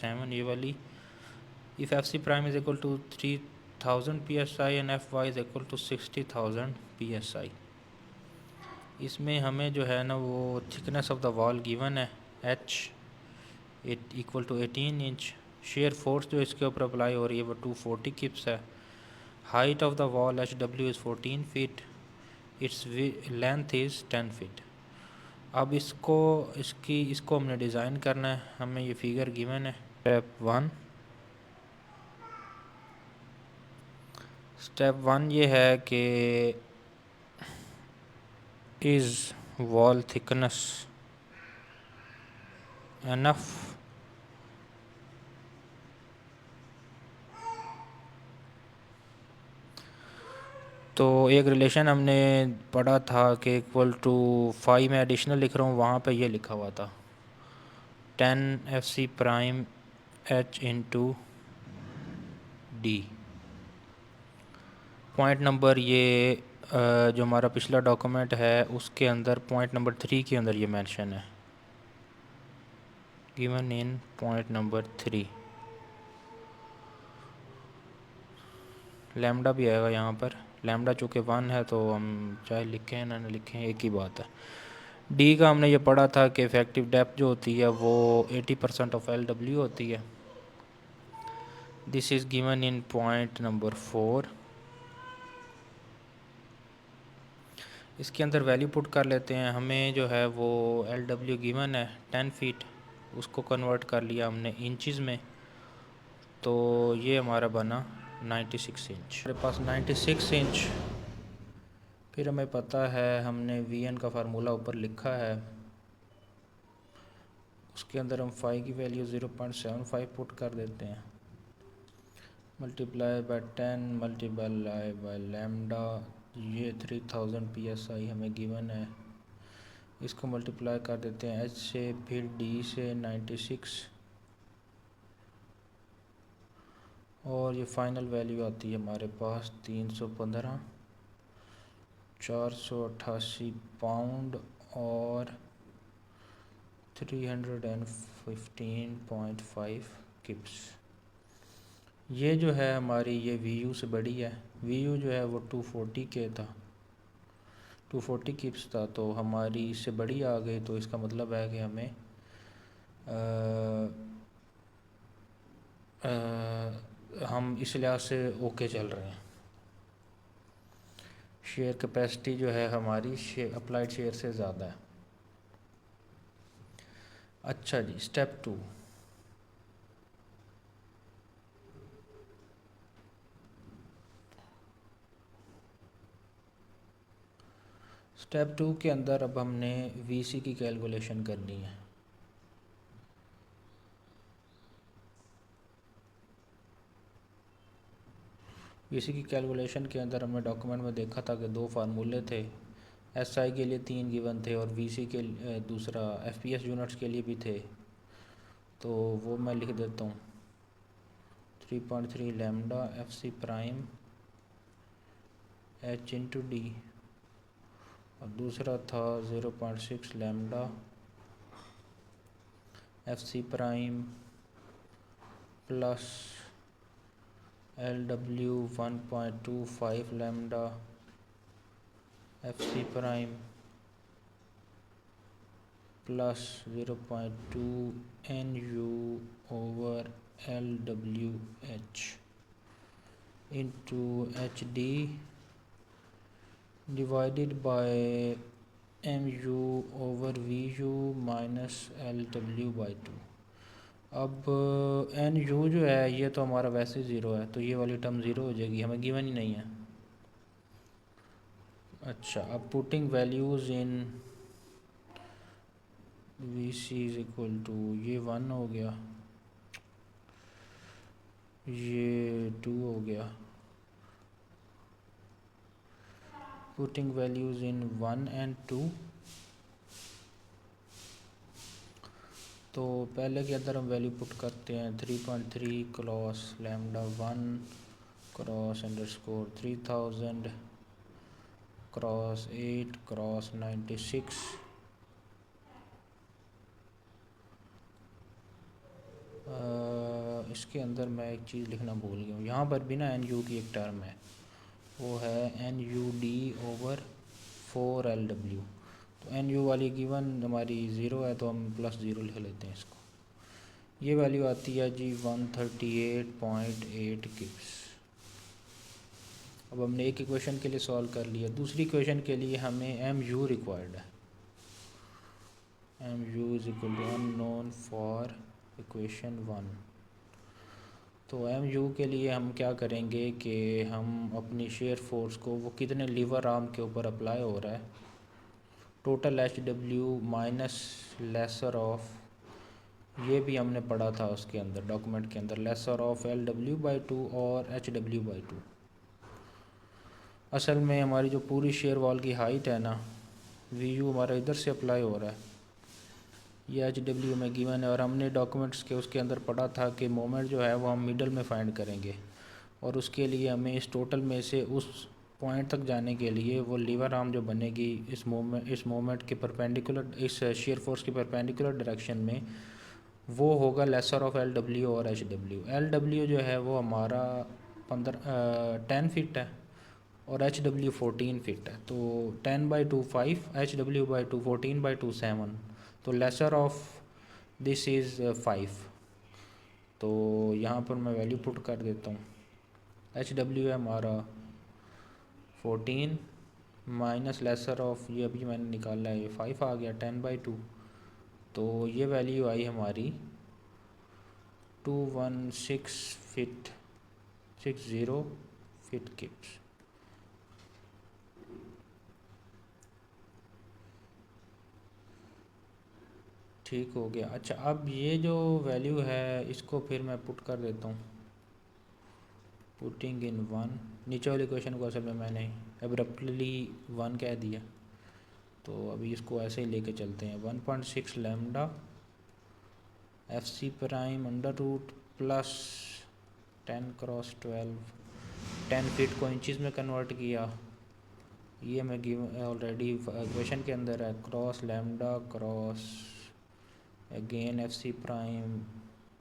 7 ये वाली, if fc prime is equal to 3000 psi and fy is equal to 60,000 psi। इसमें हमें जो है ना वो thickness of the wall given है h equal to 18 inch. Shear force जो इसके ऊपर अप्लाई हो रही है वो 240 किप्स है। Height of the wall H W is 14 feet, its length is 10 feet. अब इसको हमने डिज़ाइन करना है, हमें ये फिगर गिवन है। स्टेप वन ये है कि इज़ वॉल थिकनेस एनफ तो एक रिलेशन हमने पढ़ा था कि इक्वल टू 5 में एडिशनल लिख रहा हूँ, वहाँ पे ये लिखा हुआ था 10 F C prime H into D. Point number ये जो हमारा पिछला डॉक्यूमेंट है उसके अंदर पॉइंट नंबर 3 के अंदर ये मेंशन है, given in point number 3। Lambda भी आएगा यहाँ पर, लैम्डा चूँकि 1 है तो हम चाहे लिखें ना लिखें एक ही बात है। डी का हमने ये पढ़ा था कि इफ़ेक्टिव डेप्थ जो होती है वो 80% ऑफ एल डब्ल्यू होती है। This is given in point number 4। इसके अंदर वैल्यू पुट कर लेते हैं। हमें जो है वो एल डब्ल्यू गिवन है 10 फीट, उसको कन्वर्ट कर लिया हमने इंचज़ में, तो ये हमारा बना 96 इंच। हमारे पास 96 इंच। फिर हमें पता है हमने वी एन का फार्मूला ऊपर लिखा है, उसके अंदर हम फाई की वैल्यू 0.75 पुट कर देते हैं, multiply by 10 multiply by lambda, ये 3000 psi हमें गिवन है। इसको मल्टीप्लाई कर देते हैं एच से, फिर डी से 96, और ये फाइनल वैल्यू आती है हमारे पास 315 488 पाउंड और 315.5 किप्स। ये जो है हमारी ये वी यू से बड़ी है। वी यू जो है वो 240 के था, 240 किप्स था, तो हमारी इससे बड़ी आ गई, तो इसका मतलब है कि हमें हम इस लिहाज से ओके चल रहे हैं। शेयर कैपेसिटी जो है हमारी अप्लाइड शेयर से ज़्यादा है। अच्छा जी, स्टेप 2। स्टेप 2 के अंदर अब हमने वीसी की कैलकुलेशन करनी है। वीसी की कैलकुलेशन के अंदर हमने डॉक्यूमेंट में देखा था कि दो फार्मूले थे, एसआई के लिए 3 गिवन थे और वीसी के दूसरा एफपीएस यूनिट्स के लिए भी थे, तो वो मैं लिख देता हूँ 3.3 lambda F C prime H into D, और दूसरा था 0.6 lambda F C prime plus L W 1.25 lambda F C prime plus 0.2 N U over L W H into H D divided by M U over V U minus L W by 2। अब N you जो है ये तो हमारा वैसे zero है, तो ये वाली टर्म ज़ीरो हो जाएगी, हमें गिवन ही नहीं है। अच्छा, अब putting values in V C is equal to, ये 1 हो गया, ये 2 हो गया, पुटिंग वैल्यूज़ इन 1 एंड 2। तो पहले के अंदर हम वैल्यू पुट करते हैं 3.3 cross lambda 1 cross underscore 3000 cross 8 cross 96, इसके अंदर मैं एक चीज़ लिखना भूल गया हूँ। यहाँ पर भी ना एन यू की एक टर्म है, वो है N U D over 4 LW। तो एन यू वाली गिवन हमारी ज़ीरो है, तो हम +0 लिख लेते हैं इसको। ये वैल्यू आती है जी 138.8 किप्स। अब हमने एक इक्वेशन के लिए सॉल्व कर लिया। दूसरी इक्वेशन के लिए हमें एम यू रिक्वायर्ड है। M U is equal to unknown for equation 1। तो एम यू के लिए हम क्या करेंगे कि हम अपनी शेयर फोर्स को, वो कितने लीवर आर्म के ऊपर अप्लाई हो रहा है, total H W minus lesser of, ये भी हमने पढ़ा था उसके अंदर डॉक्यूमेंट के अंदर, लेसर ऑफ LW/2 और HW/2। असल में हमारी जो पूरी शेयर वॉल की हाइट है ना, VU हमारा इधर से अप्लाई हो रहा है, ये HW में गिवन है। और हमने डॉक्यूमेंट्स के उसके अंदर पढ़ा था कि मोमेंट जो है वो हम मिडल में फाइंड करेंगे, और उसके लिए हमें इस टोटल में से उस पॉइंट तक जाने के लिए वो लीवर आर्म जो बनेगी इस मोमेंट के परपेंडिकुलर, इस शेयर फोर्स के परपेंडिकुलर डायरेक्शन में, वो होगा लेसर ऑफ LW और HW। LW जो है वो हमारा 10 फीट है और HW 14 फीट है। तो 10/2 5, HW/2 14/2 7। तो लेसर ऑफ दिस इज़ 5। तो यहाँ पर मैं वैल्यू पुट कर देता हूँ। HW है हमारा 14 माइनस लेसर ऑफ, ये अभी मैंने निकाला है, ये 5 आ गया 10/2। तो ये वैल्यू आई हमारी 216 फीट 60 फीट किप्स। ठीक हो गया। अच्छा, अब ये जो वैल्यू है इसको फिर मैं पुट कर देता हूँ, पुटिंग इन 1। नीचे वाली क्वेश्चन को असल में मैंने एब्रप्टली 1 कह दिया, तो अभी इसको ऐसे ही लेके चलते हैं। 1.6 lambda FC prime under root plus 10×12, 10 feet को इंचज़ में कन्वर्ट किया, ये मैं ऑलरेडी क्वेश्चन के अंदर है, cross lambda cross again FC prime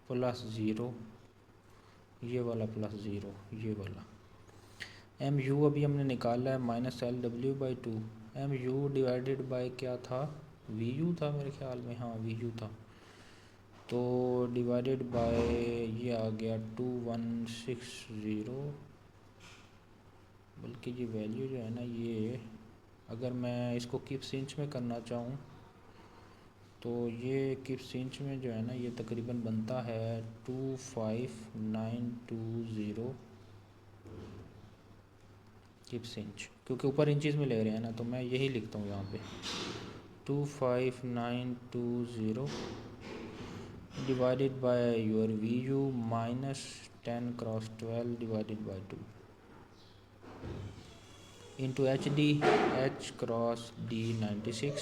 +0, ये वाला +0, ये वाला। एम यू अभी हमने निकाला है -LW/2। M you divided by क्या था, VU था मेरे ख्याल में, हाँ VU था। तो डिवाइडेड बाय ये आ गया 2160, बल्कि ये वैल्यू जो है ना, ये अगर मैं इसको किप्स इंच में करना चाहूँ तो ये किप्स इंच में जो है ना, ये तकरीबन बनता है 25920 किप्स इंच, क्योंकि ऊपर इंचज़ में ले रहे हैं ना, तो मैं यही लिखता हूँ यहाँ पे 25920 divided by your VU minus 10×12 divided by 2 into HD H×D 96।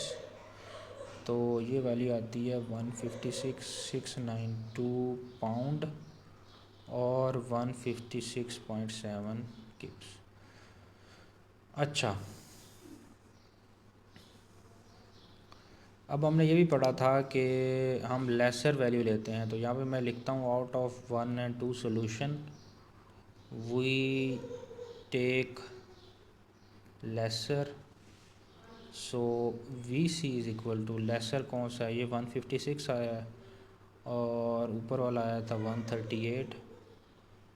तो ये वैल्यू आती है 156,692 पाउंड और 156.7 किप्स। अच्छा, अब हमने ये भी पढ़ा था कि हम लेसर वैल्यू लेते हैं। तो यहाँ पे मैं लिखता हूँ out of 1 and 2 solution we take lesser. So VC is equal to, lesser कौन सा है, ये 156 आया है और ऊपर वाला आया था 138।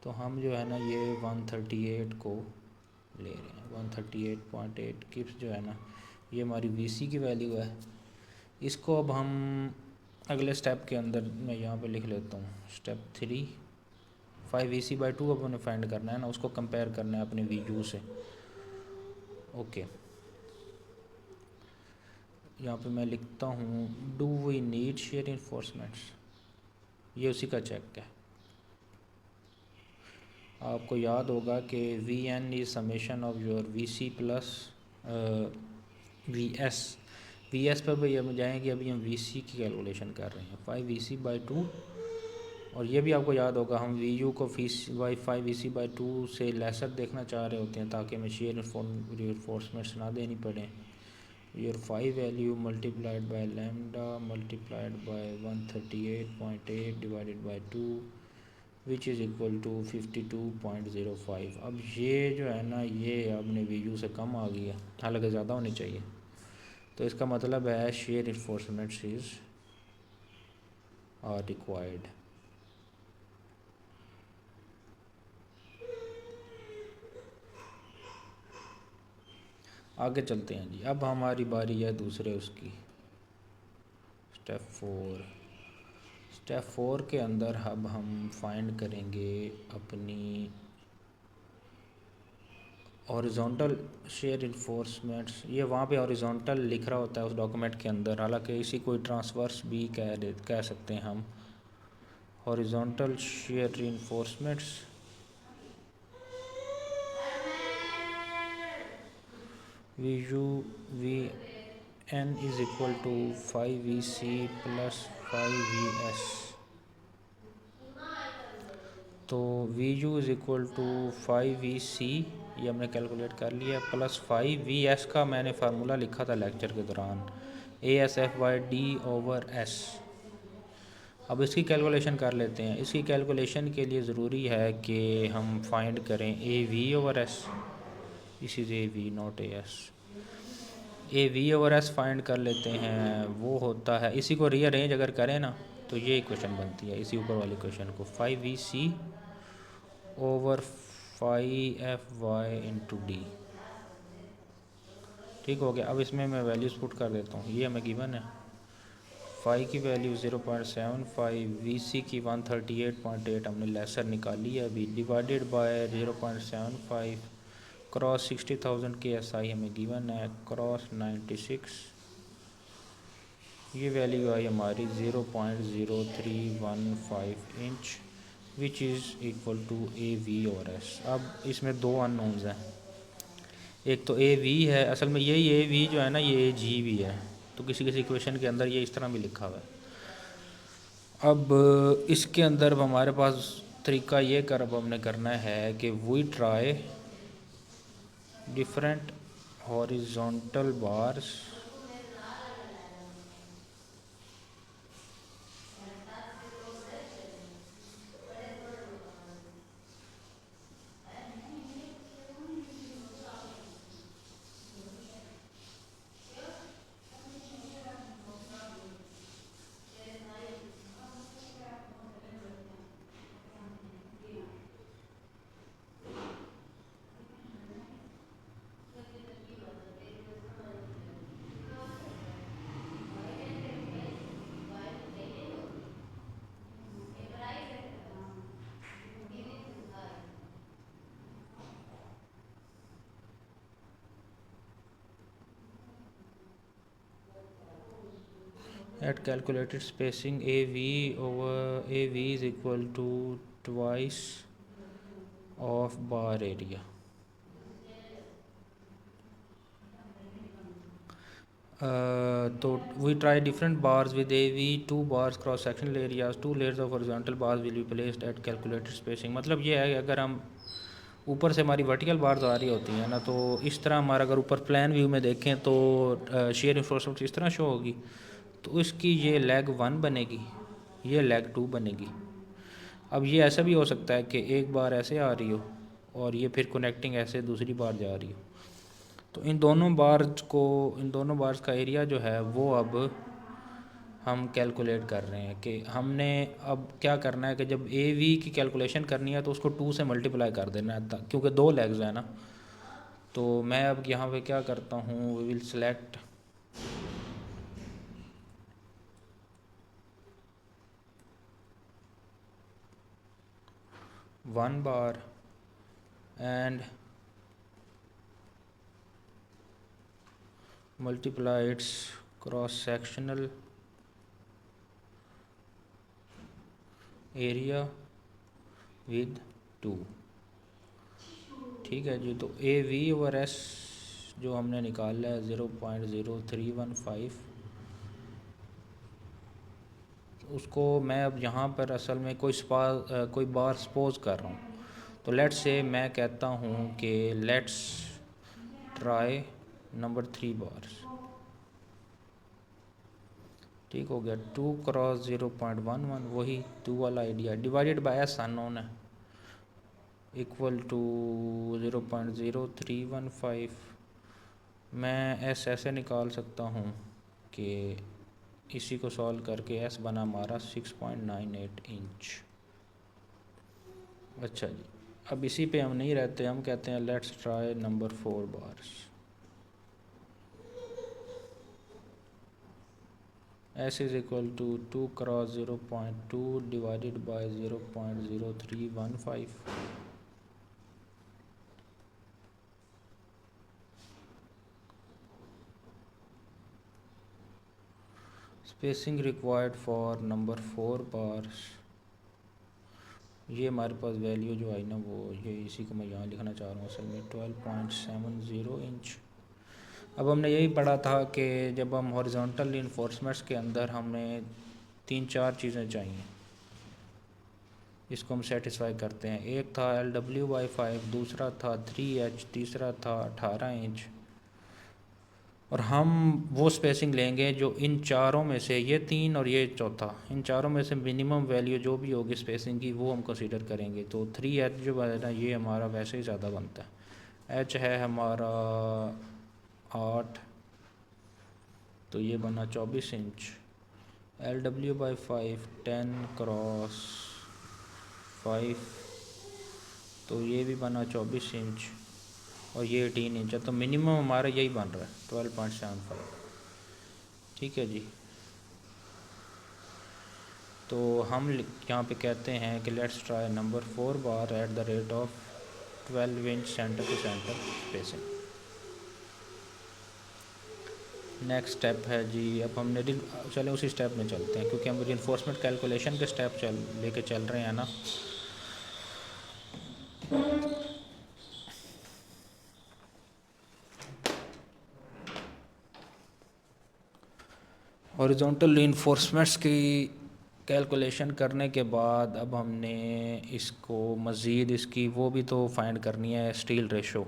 तो हम जो है ना ये 138 को ले रहे हैं, 138.8 किप्स जो है ना, ये हमारी VC की वैल्यू है। इसको अब हम अगले स्टेप के अंदर मैं यहाँ पे लिख लेता हूँ, स्टेप 3, 5VC/2 अब हमें फाइंड करना है ना, उसको कंपेयर करना है अपने VU से। ओके, यहाँ पे मैं लिखता हूँ do we need share enforcements, ये उसी का चेक है। आपको याद होगा कि VN is summation of your VC plus VS पर भी हम जाएंगे, अभी हम VC की कैलकुलेशन कर रहे हैं 5VC/2। और ये भी आपको याद होगा हम VU को 5VC/2 से लेसर देखना चाह रहे होते हैं, ताकि हमें शेयर इन्फोर्समेंट्स ना देनी पड़े। your phi value multiplied by lambda multiplied by 138.8 divided by 2 which is equal to 52.05। अब ये जो है ना ये अपने वीयू से कम आ गई है, हालांकि ज़्यादा होनी चाहिए। तो इसका मतलब है share enforcements is are required. आगे चलते हैं जी। अब हमारी बारी है दूसरे उसकी, स्टेप 4 के अंदर अब हम फाइंड करेंगे अपनी हॉरिजॉन्टल शेयर इन्फोर्समेंट्स। ये वहाँ पे हॉरिजॉन्टल लिख रहा होता है उस डॉक्यूमेंट के अंदर, हालांकि इसी कोई ट्रांसवर्स भी कह सकते हैं हम। Horizontal shear reinforcements V N is equal to 5VC plus 5VS। तो VU is equal to 5VC, ये हमने कैलकुलेट कर लिया, प्लस 5VS का मैंने फार्मूला लिखा था लेक्चर के दौरान, ASFY/D/S। अब इसकी कैलकुलेशन कर लेते हैं। इसकी कैलकुलेशन के लिए ज़रूरी है कि हम फाइंड करें AV/S। This is AV not AS। AV/S find कर लेते हैं। वो होता है, इसी को रीअरेंज अगर करें ना तो ये इक्वेशन बनती है, इसी ऊपर वाली इक्वेशन को 5VC over 5FY into D। ठीक हो गया। अब इसमें मैं वैल्यूज़ पुट कर देता हूँ। ये हमें गिवन है, फाई की वैल्यू 0.75, VC की 138.8 हमने लेसर निकाली है अभी, डिवाइडेड बाय 0.75 क्रॉस 60,000 KSI हमें गिवन है, क्रॉस 96, ये वैल्यू आई हमारी 0.0315 inch, which is equal to AV/S। अब इसमें दो अननोन्स हैं, एक तो AV है, असल में यही AV जो है ना ये AG भी है, तो किसी किसी इक्वेशन के अंदर ये इस तरह भी लिखा हुआ है। अब इसके अंदर अब हमारे पास तरीका ये अब हमने करना है कि we try different horizontal bars at calculated spacing AV is equal to twice of bar area। तो we try different bars with AV, 2 bars cross sectional areas, 2 layers of horizontal bars will be placed at calculated spacing। मतलब ये है कि अगर हम ऊपर से हमारी वर्टिकल बार्स आ रही होती हैं ना, तो इस तरह हमारा अगर ऊपर प्लान व्यू में देखें तो शेयर इन्फोर्समेंट इस तरह शो होगी। तो इसकी ये लेग 1 बनेगी, ये लेग 2 बनेगी। अब ये ऐसा भी हो सकता है कि एक बार ऐसे आ रही हो और ये फिर कनेक्टिंग ऐसे दूसरी बार जा रही हो। तो इन दोनों बार्स का एरिया जो है वो अब हम कैलकुलेट कर रहे हैं कि हमने अब क्या करना है कि जब AV की कैलकुलेशन करनी है तो उसको 2 से मल्टीप्लाई कर देना है, क्योंकि 2 लेग्स है ना। तो मैं अब यहाँ पे क्या करता हूँ, we will select one bar and multiply its cross sectional area with 2। ठीक है जी। तो AV/S जो हमने निकाला है 0.0315, उसको मैं अब यहाँ पर असल में कोई बार सपोज कर रहा हूँ। तो लेट्स से मैं कहता हूँ कि लेट्स ट्राई नंबर 3 बार्स। ठीक हो गया। 2x0.11 वही 2 वाला idea divided by S unknown है इक्वल टू 0.0315। मैं एस ऐसे निकाल सकता हूँ कि इसी को सॉल्व करके एस बना हमारा 6.98 इंच। अच्छा जी, अब इसी पे हम नहीं रहते, हम कहते हैं let's try number 4 bars. S is equal to 2x0.2 divided by 0.0315। Spacing required for number 4 bars, ये हमारे पास वैल्यू जो आई ना वो ये इसी को मैं यहाँ लिखना चाह रहा हूँ असल में 12.70 इंच। अब हमने यही पढ़ा था कि जब हम हॉरिजॉन्टल रीइंफोर्समेंट्स के अंदर हमें 3-4 चीज़ें चाहिए, इसको हम सेटिस्फाई करते हैं। एक था LW/5, दूसरा था 3H, तीसरा था 18 इंच। और हम वो स्पेसिंग लेंगे जो इन चारों में से, ये 3 और ये चौथा, इन चारों में से मिनिमम वैल्यू जो भी होगी स्पेसिंग की वो हम कंसीडर करेंगे। तो 3H जो है ना ये हमारा वैसे ही ज़्यादा बनता है। H है हमारा 8, तो ये बना 24 इंच। LW/5 10x5, तो ये भी बना 24 इंच और ये 18 इंच है। तो मिनिमम हमारा यही बन रहा है 12.75। ठीक है जी, तो हम यहाँ पे कहते हैं कि let's try number 4 bar at the rate of 12 inch centre to centre spacing. Next step है जी, अब हमने चले उसी स्टेप में चलते हैं क्योंकि हम रीइंफोर्समेंट कैलकुलेशन के स्टेप लेके चल रहे हैं ना। हॉरिजॉन्टल रीइंफोर्समेंट्स की कैलकुलेशन करने के बाद अब हमने इसको मज़ीद इसकी वो भी तो फाइंड करनी है, स्टील रेशो।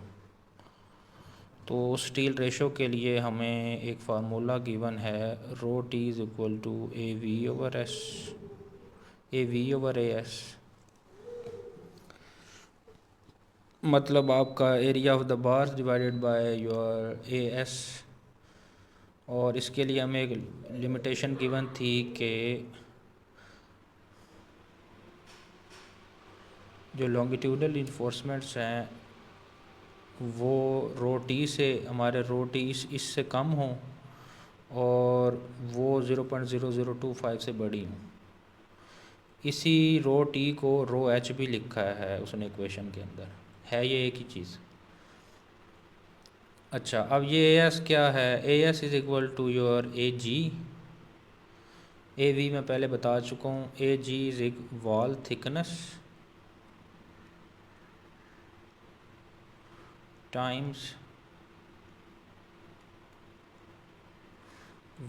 तो स्टील रेशो के लिए हमें एक फार्मूला गिवन है, rho T is equal to AV/S, AV/AS। मतलब आपका area of the bars divided by your AS। और इसके लिए हमें एक लिमिटेशन गिवन थी कि जो लॉन्गिट्यूडल रीइंफोर्समेंट्स हैं वो रो टी से, हमारे रो टी इससे कम हो और वो 0.0025 से बड़ी हो। इसी रो टी को रो एच भी लिखा है उसने इक्वेशन के अंदर, है ये एक ही चीज़। अच्छा, अब ये एस क्या है, AS is equal to your AG। AV मैं पहले बता चुका हूँ, AG is wall thickness times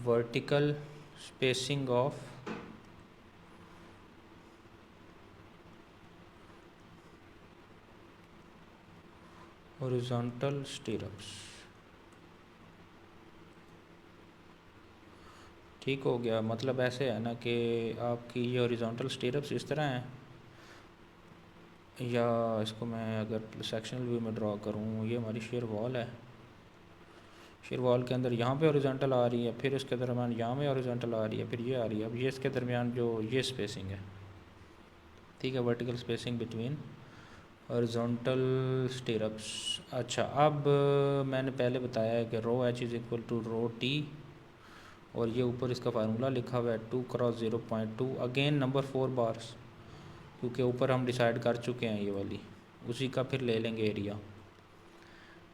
vertical spacing of horizontal stirrups. ठीक हो गया, मतलब ऐसे है ना कि आपकी ये हॉरिजॉन्टल स्टीरअप्स इस तरह हैं, या इसको मैं अगर सेक्शनल व्यू में ड्रॉ करूँ, ये हमारी शेयर वॉल है। शेयर वॉल के अंदर यहाँ पे हॉरिजॉन्टल आ रही है, फिर इसके दरमियान यहाँ में हॉरिजॉन्टल आ रही है, फिर ये आ रही है। अब ये इसके दरमियान जो ये स्पेसिंग है, ठीक है, vertical spacing between horizontal stirrups. अच्छा, अब मैंने पहले बताया है कि rho H is equal to rho T, और ये ऊपर इसका फार्मूला लिखा हुआ है 2x0.2, अगेन नंबर 4 बार्स, क्योंकि ऊपर हम डिसाइड कर चुके हैं ये वाली, उसी का फिर ले लेंगे area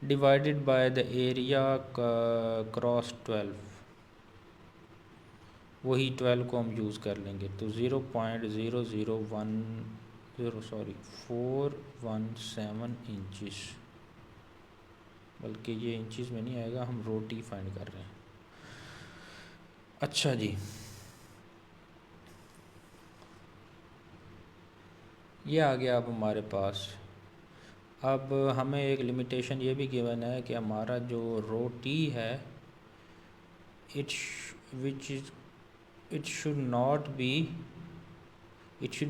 divided by the area cross 12, वही 12 को हम यूज़ कर लेंगे। तो 417 इंचिस, बल्कि ये इंचिस में नहीं आएगा, हम रोटी फाइंड कर रहे हैं। अच्छा जी, ये आ गया अब हमारे पास। अब हमें एक लिमिटेशन ये भी गिवन है कि हमारा जो रो टी है, it's which is it should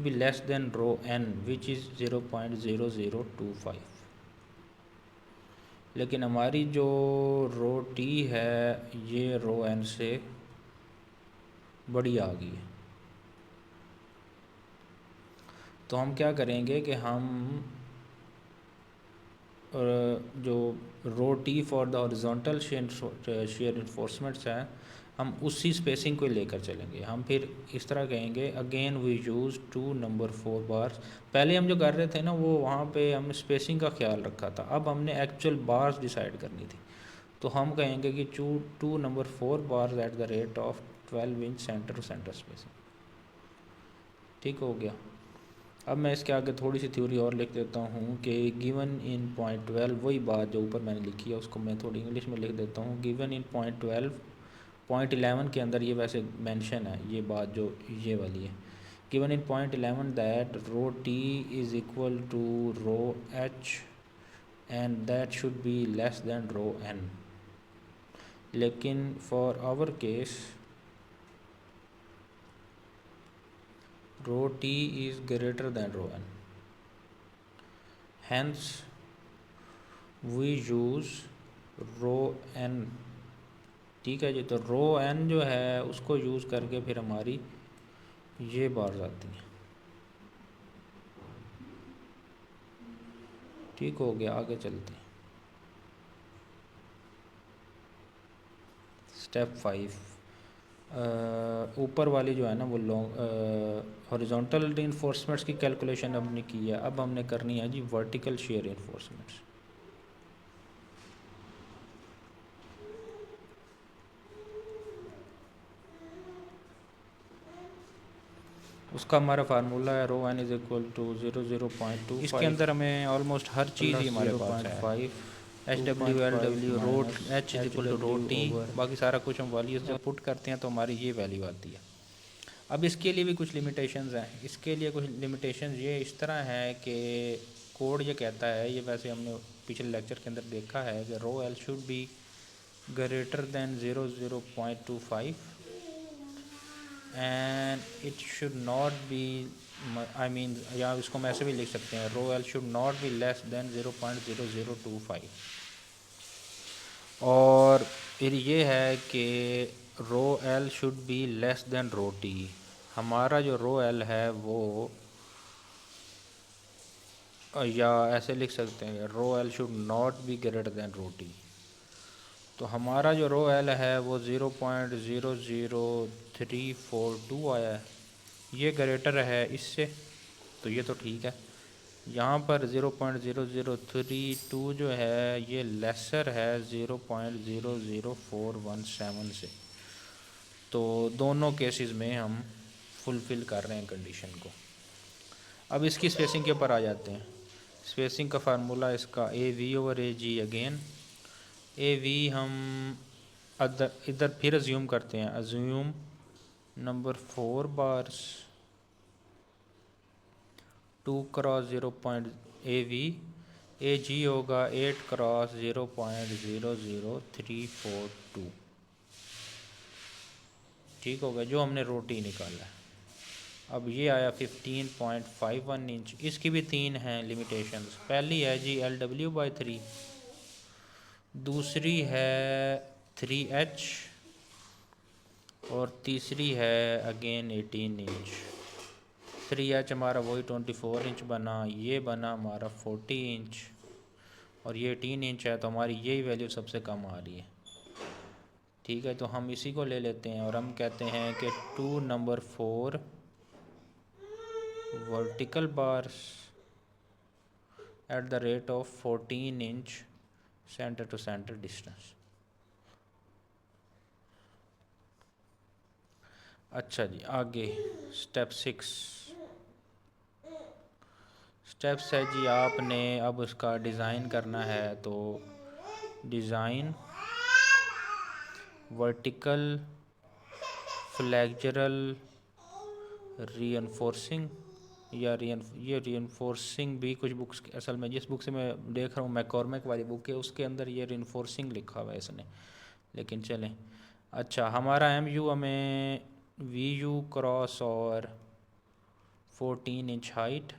be less than rho n which is 0.0025, लेकिन हमारी जो रो टी है ये रो एन से बड़ी आ गई है। तो हम क्या करेंगे कि हम जो rho T for the horizontal shear reinforcements हैं हम उसी स्पेसिंग को लेकर चलेंगे। हम फिर इस तरह कहेंगे again we use 2 number 4 bars. पहले हम जो कर रहे थे ना वो वहाँ पे हमने स्पेसिंग का ख्याल रखा था, अब हमने एक्चुअल बार्स डिसाइड करनी थी। तो हम कहेंगे कि 2 number 4 bars at the rate of 12 inch centre to centre spacing. ठीक हो गया। अब मैं इसके आगे थोड़ी सी थ्योरी और लिख देता हूँ कि गिवन इन पॉइंट 12, वही बात जो ऊपर मैंने लिखी है उसको मैं थोड़ी इंग्लिश में लिख देता हूँ। गिवन इन पॉइंट 12, पॉइंट 11 के अंदर ये वैसे मेंशन है ये बात जो ये वाली है। Given in point 11 that rho T is equal to rho H and that should be less than rho N. लेकिन for our case rho t is greater than rho n, hence we use rho n। ठीक है जी। तो रो n जो है उसको use करके फिर हमारी ये बार्स आती हैं। ठीक हो गया। आगे चलते हैं। स्टेप 5, ऊपर वाली जो है ना वो लॉन्ग हॉरिजॉन्टल रीइंफोर्समेंट्स की कैलकुलेशन हमने की है, अब हमने करनी है जी वर्टिकल शेयर रीइंफोर्समेंट्स। उसका हमारा फार्मूला है रो एन इज इक्वल टू 00.2। इसके अंदर हमें ऑलमोस्ट हर चीज़ ही हमारे पास है। 5 HWLW rho H is equal to rho T, बाकी सारा कुछ हम वैल्यूज जब पुट करते हैं तो हमारी ये वैल्यू आती है। अब इसके लिए भी कुछ लिमिटेशंस हैं। इसके लिए कुछ लिमिटेशंस ये इस तरह है कि कोड ये कहता है, ये वैसे हमने पिछले लेक्चर के अंदर देखा है कि rho L should be greater than 00.25 and it should not be, I mean या इसको हम ऐसे भी लिख सकते हैं rho L should not be less then 0.0025। और फिर ये है कि rho L should be less than rho T. हमारा जो रो एल है वो या ऐसे लिख सकते हैं rho L should not be greater than rho T. तो हमारा जो रो एल है वो 0.00342 आया है, ये ग्रेटर है इससे, तो ये तो ठीक है। यहाँ पर 0.00342 जो है ये लेसर है 0.00417 से। तो दोनों केसेस में हम फुलफ़िल कर रहे हैं कंडीशन को। अब इसकी स्पेसिंग के ऊपर आ जाते हैं। स्पेसिंग का फार्मूला इसका A V over A G. Again A V हम इधर फिर अज्यूम करते हैं, assume number 4 bars 2 cross 0.AV, A G होगा 8 क्रॉस 0.00342। ठीक होगा, जो हमने रोटी निकाला है। अब ये आया 15.51 इंच। इसकी भी 3 हैं लिमिटेशंस। पहली है जी LW/3, दूसरी है 3H और तीसरी है अगेन 18 इंच। 3H हमारा वही 24 इंच बना, ये बना हमारा 40 इंच और ये 18 इंच है, तो हमारी यही वैल्यू सबसे कम आ रही है। ठीक है, तो हम इसी को ले लेते हैं और हम कहते हैं कि 2 number 4 vertical bars at the rate of 14 inch centre to centre distance. अच्छा जी, आगे स्टेप 6। स्टेप्स है जी, आपने अब उसका डिज़ाइन करना है। तो डिज़ाइन वर्टिकल फ्लेक्चरल रीइंफोर्सिंग या ये रीइंफोर्सिंग भी कुछ बुक्स असल में जिस बुक से मैं देख रहा हूँ मैकॉर्मिक वाली बुक है उसके अंदर ये रीइंफोर्सिंग लिखा हुआ है इसने, लेकिन चलें। अच्छा, हमारा MU हमें वी यू क्रॉस और 14 इंच हाइट,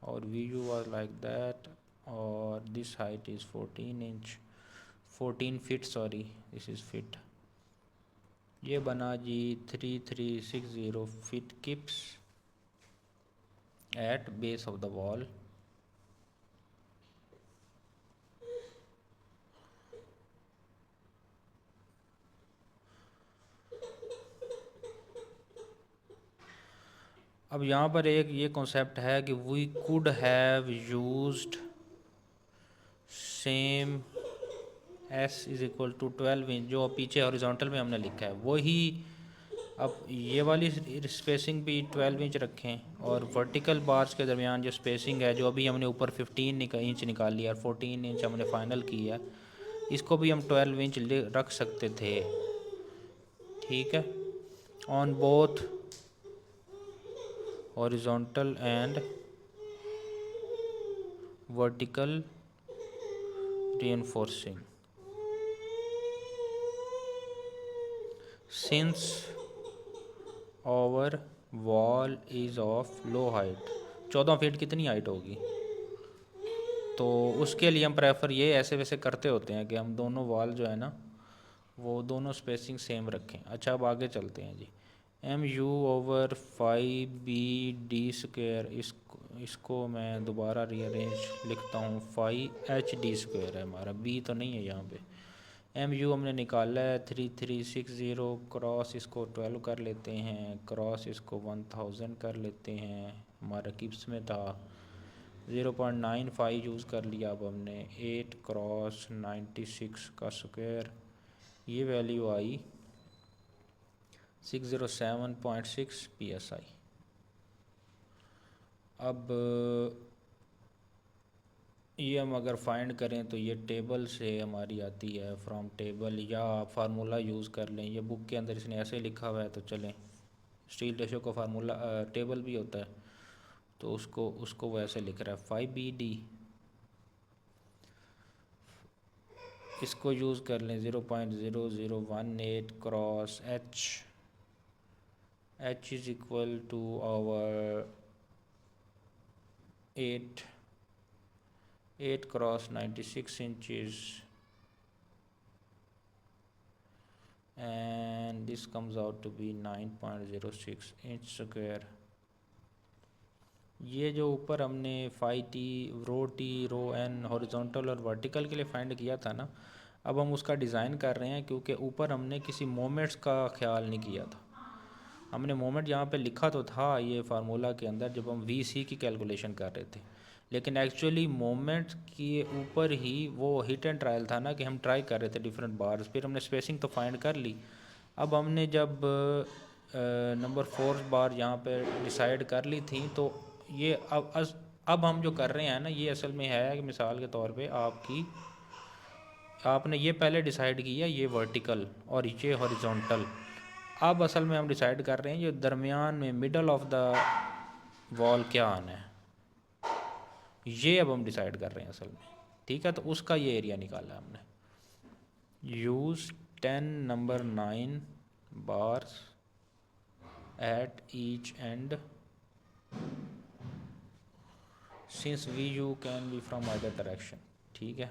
और we you was like that, और this height is 14 inch, 14 feet, sorry this is feet. ये बना जी 3360 feet kips at base of the wall. अब यहाँ पर एक ये कॉन्सेप्ट है कि we could have used same S is equal to 12 inch, जो पीछे हॉरिजॉन्टल में हमने लिखा है वही। अब ये वाली स्पेसिंग भी 12 इंच रखें, और वर्टिकल बार्स के दरमियान जो स्पेसिंग है, जो अभी हमने ऊपर 15 इंच निकाल लिया और 14 इंच हमने फाइनल किया, इसको भी हम 12 इंच रख सकते थे। ठीक है, on both horizontal and vertical reinforcing. Since our wall is of low height, 14 feet कितनी हाइट होगी, तो उसके लिए हम प्रेफर ये ऐसे वैसे करते होते हैं कि हम दोनों वॉल जो है ना वो दोनों स्पेसिंग सेम रखें। अच्छा, अब आगे चलते हैं जी। M U over 5b d², इसको मैं दोबारा रीअरेंज लिखता हूँ, 5h d² है हमारा, b तो नहीं है यहाँ पे। एम यू हमने निकाला है 3360, क्रॉस इसको 12 कर लेते हैं, क्रॉस इसको 1000 कर लेते हैं, हमारा किप्स में था 0.95 यूज़ कर लिया। अब हमने 8 क्रॉस 96 का स्क्वायर, ये वैल्यू आई 607.6 psi। अब ये हम अगर फाइंड करें तो ये टेबल से हमारी आती है, फ्रॉम टेबल, या आप फार्मूला यूज़ कर लें। ये बुक के अंदर इसने ऐसे लिखा हुआ है, तो चलें स्टील रेशो का फार्मूला टेबल भी होता है, तो उसको वैसे लिख रहा है 5bd, इसको यूज़ कर लें 0.0018 cross h is equal to our 8 cross 96 inches, and this comes out to be 9.06 inch square. ये जो ऊपर हमने phi T rho N horizontal और वर्टिकल के लिए फाइंड किया था ना, अब हम उसका डिज़ाइन कर रहे हैं, क्योंकि ऊपर हमने किसी मोमेंट्स का ख्याल नहीं किया था। हमने मोमेंट यहाँ पे लिखा तो था ये फार्मूला के अंदर जब हम वी सी की कैलकुलेशन कर रहे थे, लेकिन एक्चुअली मोमेंट्स के ऊपर ही वो हिट एंड ट्रायल था ना, कि हम ट्राई कर रहे थे डिफरेंट बार्स, फिर हमने स्पेसिंग तो फाइंड कर ली। अब हमने जब नंबर 4 बार यहाँ पे डिसाइड कर ली थी, तो ये अब हम जो कर रहे हैं ना, ये असल में है कि मिसाल के तौर पे आपने ये पहले डिसाइड किया ये वर्टिकल और ये हॉरिजॉन्टल, अब असल में हम डिसाइड कर रहे हैं ये दरमियान में मिडल ऑफ द वॉल क्या आना है, ये अब हम डिसाइड कर रहे हैं असल में। ठीक है, तो उसका ये एरिया निकाला हमने। Use 10 number 9 bars at each end since we you can be from other direction. ठीक है,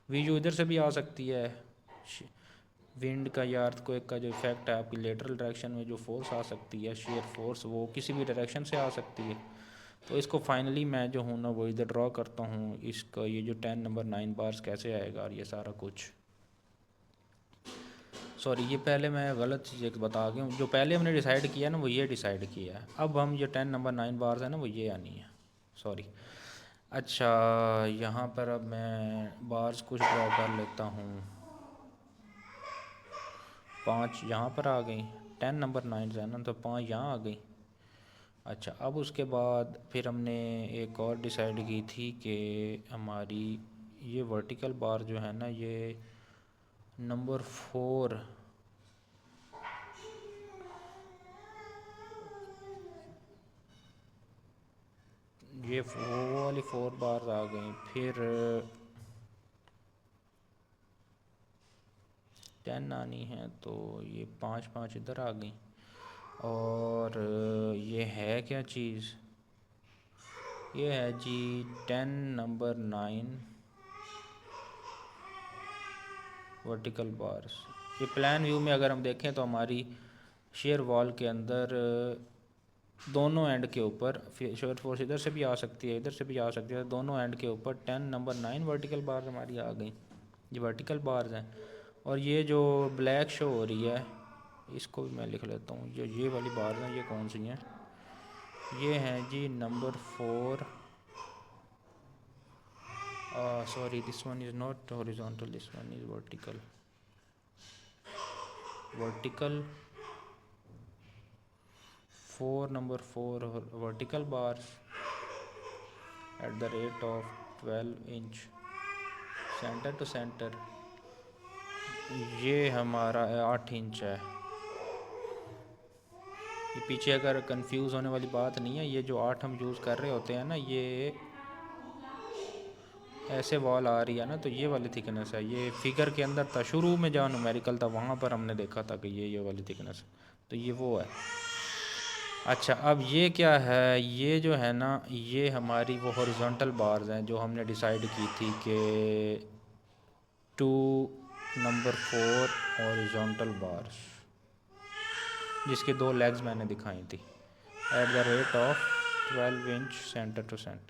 वी यू इधर से भी आ सकती है, विंड का या अर्थक्वेक का जो इफेक्ट है, आपकी लेटरल डायरेक्शन में जो फोर्स आ सकती है, शेयर फोर्स, वो किसी भी डायरेक्शन से आ सकती है। तो इसको फाइनली मैं जो हूँ ना वो इधर ड्रॉ करता हूँ, इसका ये जो 10 नंबर 9 बार्स कैसे आएगा और ये सारा कुछ। सॉरी, ये पहले मैं गलत चीज़ एक बता गया हूँ, जो पहले हमने डिसाइड किया ना वो ये डिसाइड किया है, अब हम जो 10 नंबर 9 बार्स है ना वो ये आनी है, सॉरी। अच्छा, यहाँ पर अब मैं बार्स कुछ ड्रॉ कर लेता हूँ। 5 यहाँ पर आ गई, 10 नंबर 9 है ना, तो 5 यहाँ आ गई। अच्छा, अब उसके बाद फिर हमने एक और डिसाइड की थी कि हमारी ये वर्टिकल बार जो है ना, ये नंबर 4 4 ये वो वाली 4 बार आ गई, फिर 10 आनी है, तो ये 5 5 इधर आ गई। और ये है क्या चीज़, ये है जी 10 नंबर 9 वर्टिकल बार्स। ये प्लान व्यू में अगर हम देखें तो हमारी शेयर वॉल के अंदर दोनों एंड के ऊपर शेयर फोर्स इधर से भी आ सकती है, इधर से भी आ सकती है, दोनों एंड के ऊपर 10 नंबर 9 वर्टिकल बार्स हमारी आ गई। ये वर्टिकल बार्स हैं। और ये जो ब्लैक शो हो रही है, इसको भी मैं लिख लेता हूँ। जो ये वाली बार्स हैं, ये कौन सी हैं, ये हैं जी number 4। sorry, this one is not horizontal, this one is vertical. Vertical 4, number 4 vertical bars at the rate of 12 inch center to center। ये हमारा 8 इंच है। ये पीछे अगर कंफ्यूज होने वाली बात नहीं है, ये जो 8 हम यूज़ कर रहे होते हैं ना, ये ऐसे वॉल आ रही है ना, तो ये वाली थिकनेस है। ये फिगर के अंदर था, शुरू में जहाँ न्यूमेरिकल था वहाँ पर हमने देखा था कि ये वाली थिकनेस, तो ये वो है। अच्छा, अब ये क्या है, ये जो है ना, ये हमारी वो हॉरिजॉन्टल बार्स हैं जो हमने डिसाइड की थी कि 2 नंबर 4 हॉरिजॉन्टल बार्स, जिसके 2 लेग्स मैंने दिखाई थी, at the rate of 12 inch centre to centre.